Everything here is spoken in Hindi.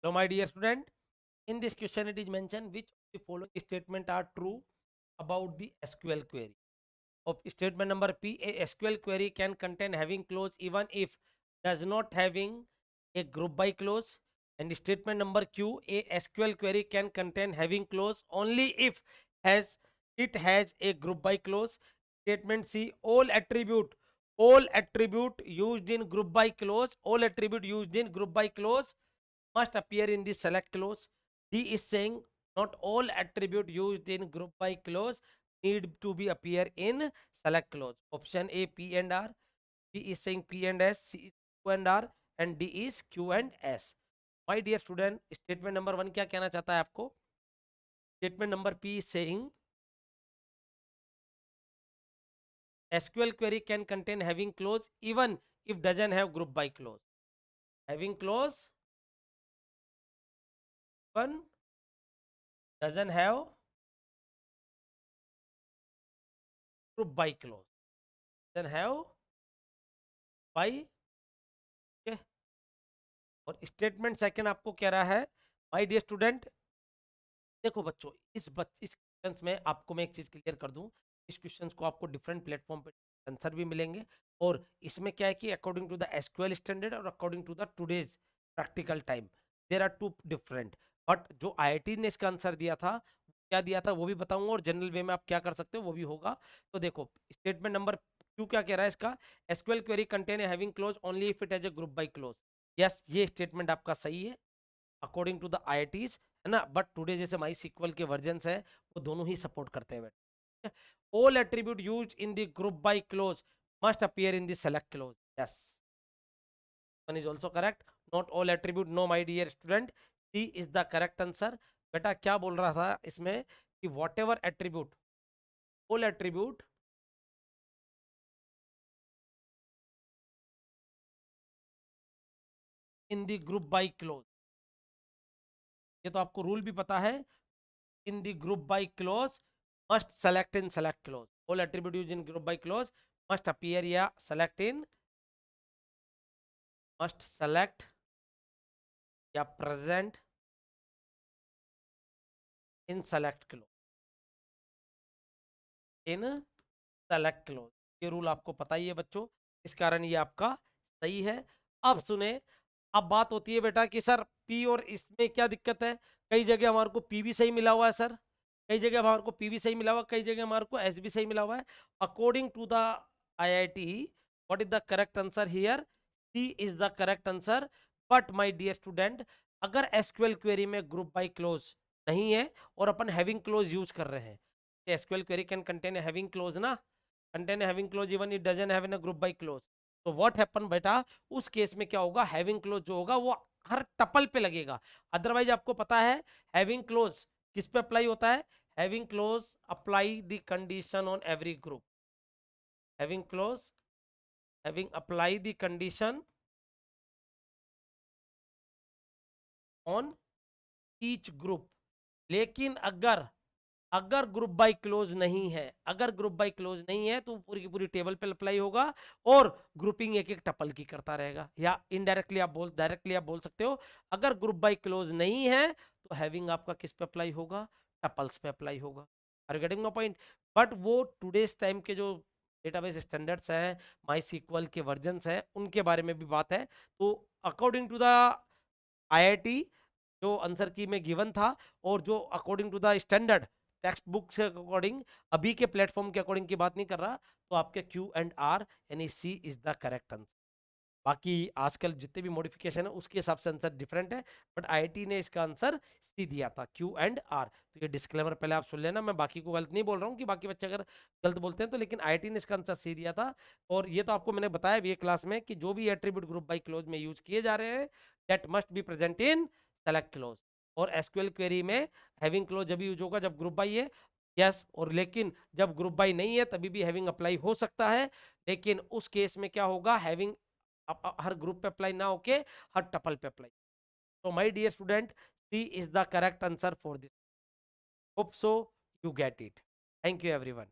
So my dear student, in this question it is mentioned which of the following statement are true about the SQL query. Of statement number P, a SQL query can contain having clause even if does not having a group by clause. And statement number Q, a SQL query can contain having clause only if has it has a group by clause. Statement C, all attribute used in group by clause, all attribute used in group by clause must appear in the select clause. D is saying not all attribute used in group by clause need to be appear in select clause. Option A P and R, B is saying P and S, C is Q and R and D is Q and S. My dear student, statement number 1 क्या कहना चाहता है आपको? Statement number P is saying SQL query can contain having clause even if doesn't have group by clause. Having clause even doesn't have group by clause. Doesn't have by, okay? और स्टेटमेंट सेकंड आपको कह रहा है माय डियर स्टूडेंट, देखो बच्चों इस क्वेश्चंस में आपको मैं एक चीज क्लियर कर दूं, इस क्वेश्चंस को आपको डिफरेंट प्लेटफॉर्म पे आंसर भी मिलेंगे और इसमें क्या है कि according to the SQL standard और according to the today's practical time there are two different. But जो आईआईटी ने इसका आंसर दिया था क्या दिया था वो भी बताऊंगा और जनरल वे में आप क्या कर सकते हो वो भी होगा। तो देखो स्टेटमेंट नंबर क्यू क्या कह रहा है इसका, SQL query contain a having close only if it has a group by close. Yes, ये स्टेटमेंट आपका सही है अकॉर्डिंग टू द आईआईटीज, है ना। बट टुडे जैसे माई सीक्वल के वर्जन्स है वो दोनों ही सपोर्ट करते हैं। All attribute used in the group by clause must appear in the select clause. Yes, one is also correct. Not all attribute, no my dear student, C is the correct answer. बेटा क्या बोल रहा था इसमें कि whatever attribute, all attribute in the group by clause, ये तो आपको रूल भी पता है, in the group by clause must select in select clause. All attribute used in group by clause must appear या must select या present in select clause, in select clause। ये रूल आपको पता ही है बच्चों, इस कारण ये आपका सही है। अब सुने, अब बात होती है बेटा कि सर पी और इसमें क्या दिक्कत है, कई जगह हमारे को पी भी सही मिला हुआ है सर, कई जगह हमारे को पी भी सही मिला हुआ है, कई जगह हमारे को एस भी सही मिला हुआ है। According to the IIT what is the correct answer here, C is the correct answer. But my dear student, अगर एसक्यूएल क्वेरी में ग्रुप बाय क्लोज नहीं है और अपन हैविंग क्लोज यूज कर रहे हैं, SQL query can contain having clause ना, contain having clause even it doesn't have in a group by clause. तो व्हाट हैपन बेटा, उस केस में क्या होगा, हैविंग क्लोज जो होगा वो हर टपल पे लगेगा। अदरवाइज आपको पता है हैविंग क्लोज किस पे अप्लाई होता है, having close apply the condition on every group, having close having apply the condition on each group. लेकिन अगर अगर ग्रुप बाय क्लोज नहीं है, अगर ग्रुप बाय क्लोज नहीं है तो पूरी की पूरी टेबल पे अप्लाई होगा और ग्रुपिंग एक एक टपल की करता रहेगा। या इनडायरेक्टली आप डायरेक्टली आप बोल सकते हो, अगर ग्रुप बाय क्लोज नहीं है तो हैविंग आपका किस पे अप्लाई होगा, टपल्स पे अप्लाई होगा। Are getting my point. But वो टुडेस टाइम के जो डेटाबेस स्टैंडर्ड्स हैं, माई सीक्वल के वर्जन्स हैं, उनके बारे में भी बात है। तो अकॉर्डिंग टू द आईआईटी जो आंसर की में गिवन था और जो according to the standard textbook के अकॉर्डिंग, अभी के प्लेटफॉर्म के अकॉर्डिंग की बात नहीं कर रहा, तो आपके क्यू एंड आर यानी सी इज द करेक्ट आंसर। बाकी आजकल जितने भी मॉडिफिकेशन है उसके हिसाब से आंसर डिफरेंट है, बट आईआईटी ने इसका आंसर सी दिया था, क्यू एंड आर। तो ये डिस्क्लेमर पहले आप सुन लेना, मैं बाकी को गलत नहीं बोल रहा हूँ कि बाकी बच्चे अगर गलत बोलते हैं तो, लेकिन आईआईटी ने इसका आंसर सी दिया था। और ये तो आपको मैंने बताया भी क्लास में कि जो भी एट्रीब्यूट ग्रुप बाय क्लोज में यूज किए जा रहे हैं that must be present in select close. और एसक्यूएल क्वेरी में हैविंग क्लोज जब यूज होगा जब ग्रुप बाय है, यस। और लेकिन जब ग्रुप बाय नहीं है तभी भी हैविंग अप्लाई हो सकता है, लेकिन उस केस में क्या होगा, हैविंग हर ग्रुप पे अप्लाई ना होके हर टपल पे अप्लाई। तो my dear student, C is the correct answer for this. Hope so you get it. Thank you everyone.